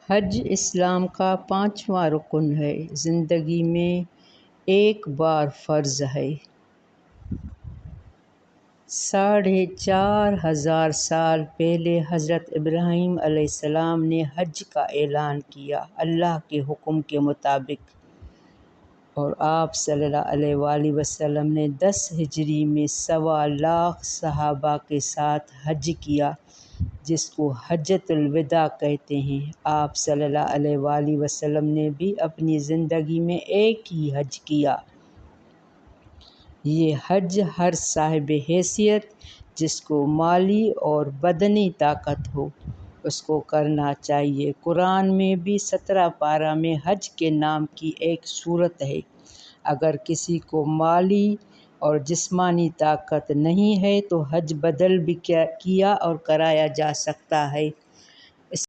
हज इस्लाम का पाँचवा रुकन है। ज़िंदगी में एक बार फ़र्ज़ है। 4,500 साल पहले हज़रत इब्राहीम अलैहिस्सलाम ने हज का ऐलान किया अल्लाह के हुक्म के मुताबिक, और आप सल्लल्लाहु अलैहि वसल्लम ने 10 हिजरी में 1.25 लाख सहाबा के साथ हज किया, जिसको हज्जतुल विदा कहते हैं। आप सल्लल्लाहु अलैहि वसल्लम ने भी अपनी ज़िंदगी में एक ही हज किया। ये हज हर साहिब हैसियत, जिसको माली और बदनी ताकत हो, उसको करना चाहिए। कुरान में भी 17 पारा में हज के नाम की एक सूरत है। अगर किसी को माली और जिस्मानी ताकत नहीं है तो हज बदल भी किया और कराया जा सकता है।